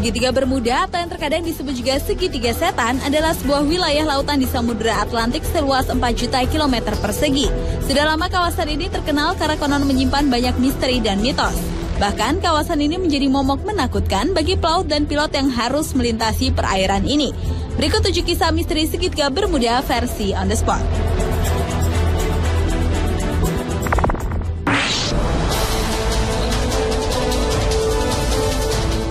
Segitiga Bermuda atau yang terkadang disebut juga segitiga setan adalah sebuah wilayah lautan di Samudra Atlantik seluas 4 juta kilometer persegi. Sudah lama kawasan ini terkenal karena konon menyimpan banyak misteri dan mitos. Bahkan kawasan ini menjadi momok menakutkan bagi pelaut dan pilot yang harus melintasi perairan ini. Berikut 7 kisah misteri Segitiga Bermuda versi On The Spot.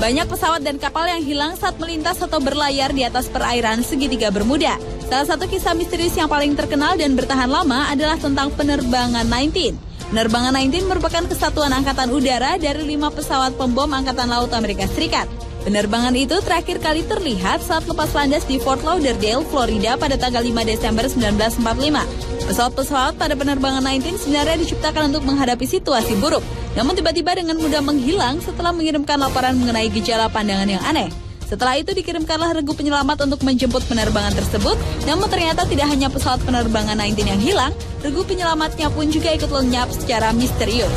Banyak pesawat dan kapal yang hilang saat melintas atau berlayar di atas perairan Segitiga Bermuda. Salah satu kisah misterius yang paling terkenal dan bertahan lama adalah tentang penerbangan 19. Penerbangan 19 merupakan kesatuan angkatan udara dari 5 pesawat pembom Angkatan Laut Amerika Serikat. Penerbangan itu terakhir kali terlihat saat lepas landas di Fort Lauderdale, Florida pada tanggal 5 Desember 1945. Pesawat-pesawat pada penerbangan 19 sebenarnya diciptakan untuk menghadapi situasi buruk. Namun tiba-tiba dengan mudah menghilang setelah mengirimkan laporan mengenai gejala pandangan yang aneh. Setelah itu dikirimkanlah regu penyelamat untuk menjemput penerbangan tersebut. Namun ternyata tidak hanya pesawat penerbangan 19 yang hilang, regu penyelamatnya pun juga ikut lenyap secara misterius.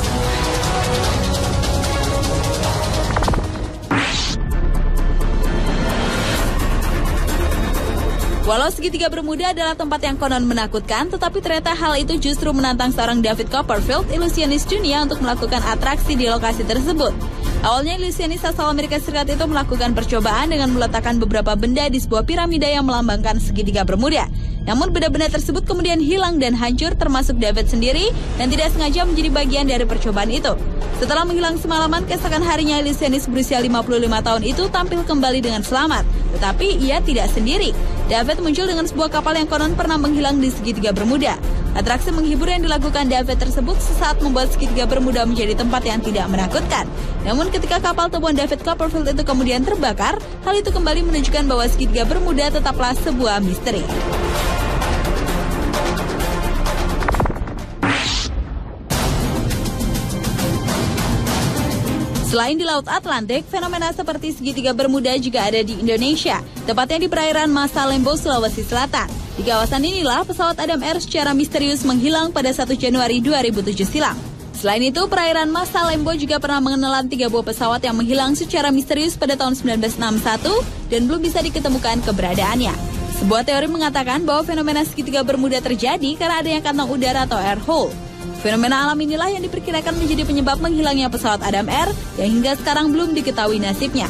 Walau Segitiga Bermuda adalah tempat yang konon menakutkan, tetapi ternyata hal itu justru menantang seorang David Copperfield, ilusionis dunia untuk melakukan atraksi di lokasi tersebut. Awalnya ilusionis asal Amerika Serikat itu melakukan percobaan dengan meletakkan beberapa benda di sebuah piramida yang melambangkan Segitiga Bermuda. Namun benda-benda tersebut kemudian hilang dan hancur termasuk David sendiri dan tidak sengaja menjadi bagian dari percobaan itu. Setelah menghilang semalaman, keesokan harinya ilusionis berusia 55 tahun itu tampil kembali dengan selamat. Tetapi ia tidak sendiri. David muncul dengan sebuah kapal yang konon pernah menghilang di Segitiga Bermuda. Atraksi menghibur yang dilakukan David tersebut sesaat membuat Segitiga Bermuda menjadi tempat yang tidak menakutkan. Namun ketika kapal temuan David Copperfield itu kemudian terbakar, hal itu kembali menunjukkan bahwa Segitiga Bermuda tetaplah sebuah misteri. Selain di Laut Atlantik, fenomena seperti Segitiga Bermuda juga ada di Indonesia, tepatnya di perairan Masalembo, Sulawesi Selatan. Di kawasan inilah pesawat Adam Air secara misterius menghilang pada 1 Januari 2007 silam. Selain itu, perairan Masalembo juga pernah mengenalan 3 buah pesawat yang menghilang secara misterius pada tahun 1961 dan belum bisa diketemukan keberadaannya. Sebuah teori mengatakan bahwa fenomena Segitiga Bermuda terjadi karena adanya kantong udara atau air hole. Fenomena alam inilah yang diperkirakan menjadi penyebab menghilangnya pesawat Adam Air yang hingga sekarang belum diketahui nasibnya.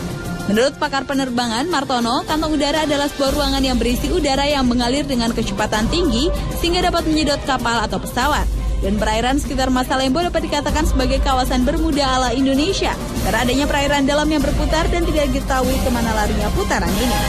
Menurut pakar penerbangan Martono, kantong udara adalah sebuah ruangan yang berisi udara yang mengalir dengan kecepatan tinggi sehingga dapat menyedot kapal atau pesawat. Dan perairan sekitar Masalembo dapat dikatakan sebagai kawasan Bermuda ala Indonesia karena adanya perairan dalam yang berputar dan tidak diketahui kemana larinya putaran ini.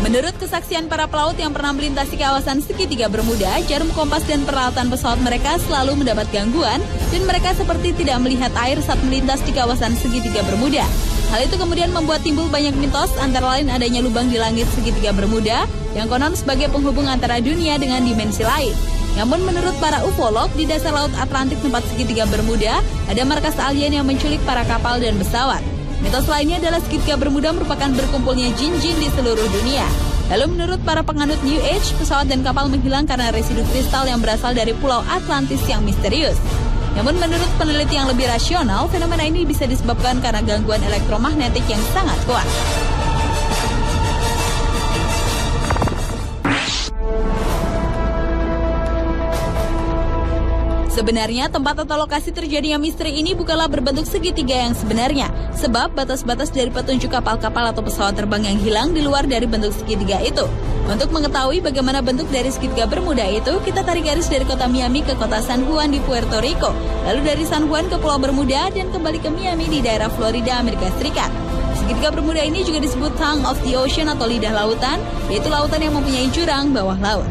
Menurut kesaksian para pelaut yang pernah melintasi kawasan Segitiga Bermuda, jarum kompas dan peralatan pesawat mereka selalu mendapat gangguan dan mereka seperti tidak melihat air saat melintas di kawasan Segitiga Bermuda. Hal itu kemudian membuat timbul banyak mitos, antara lain adanya lubang di langit Segitiga Bermuda yang konon sebagai penghubung antara dunia dengan dimensi lain. Namun menurut para ufolog, di dasar Laut Atlantik tempat Segitiga Bermuda ada markas alien yang menculik para kapal dan pesawat. Mitos lainnya adalah Segitiga Bermuda merupakan berkumpulnya jin-jin di seluruh dunia. Lalu menurut para penganut New Age, pesawat dan kapal menghilang karena residu kristal yang berasal dari Pulau Atlantis yang misterius. Namun menurut peneliti yang lebih rasional, fenomena ini bisa disebabkan karena gangguan elektromagnetik yang sangat kuat. Sebenarnya tempat atau lokasi terjadinya misteri ini bukanlah berbentuk segitiga yang sebenarnya, sebab batas-batas dari petunjuk kapal-kapal atau pesawat terbang yang hilang di luar dari bentuk segitiga itu. Untuk mengetahui bagaimana bentuk dari Segitiga Bermuda itu, kita tarik garis dari kota Miami ke kota San Juan di Puerto Rico, lalu dari San Juan ke Pulau Bermuda dan kembali ke Miami di daerah Florida, Amerika Serikat. Segitiga Bermuda ini juga disebut Tongue of the Ocean atau lidah lautan, yaitu lautan yang mempunyai jurang bawah laut.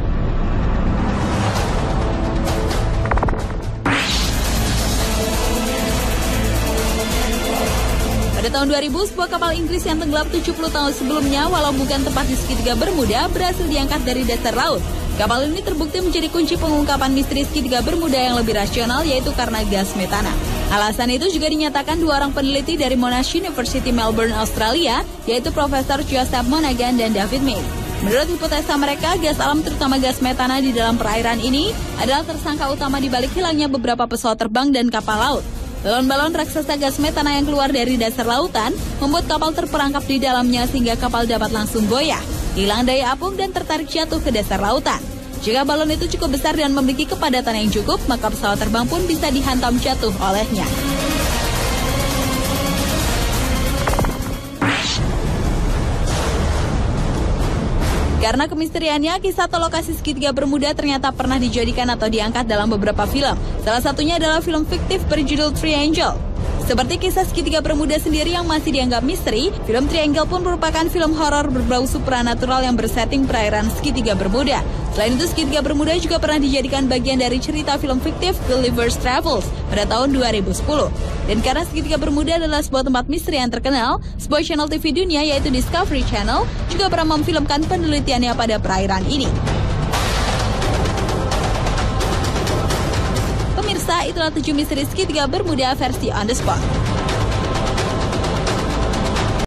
Pada tahun 2000, sebuah kapal Inggris yang tenggelam 70 tahun sebelumnya, walau bukan tepat di Segitiga Bermuda, berhasil diangkat dari dasar laut. Kapal ini terbukti menjadi kunci pengungkapan misteri Segitiga Bermuda yang lebih rasional, yaitu karena gas metana. Alasan itu juga dinyatakan 2 orang peneliti dari Monash University Melbourne, Australia, yaitu Profesor Joseph Monaghan dan David May. Menurut hipotesa mereka, gas alam terutama gas metana di dalam perairan ini adalah tersangka utama di balik hilangnya beberapa pesawat terbang dan kapal laut. Balon-balon raksasa gas metana yang keluar dari dasar lautan membuat kapal terperangkap di dalamnya sehingga kapal dapat langsung goyah, hilang daya apung dan tertarik jatuh ke dasar lautan. Jika balon itu cukup besar dan memiliki kepadatan yang cukup, maka pesawat terbang pun bisa dihantam jatuh olehnya. Karena kemisteriannya, kisah atau lokasi segitiga Bermuda ternyata pernah dijadikan atau diangkat dalam beberapa film. Salah satunya adalah film fiktif berjudul Triangle. Seperti kisah segitiga Bermuda sendiri yang masih dianggap misteri, film Triangle pun merupakan film horor berbau supranatural yang bersetting perairan segitiga Bermuda. Selain itu, segitiga Bermuda juga pernah dijadikan bagian dari cerita film fiktif Gulliver's Travels pada tahun 2010. Dan karena segitiga Bermuda adalah sebuah tempat misteri yang terkenal, sebuah channel TV dunia yaitu Discovery Channel juga pernah memfilmkan penelitiannya pada perairan ini. Pemirsa, itulah 7 misteri segitiga Bermuda versi On The Spot.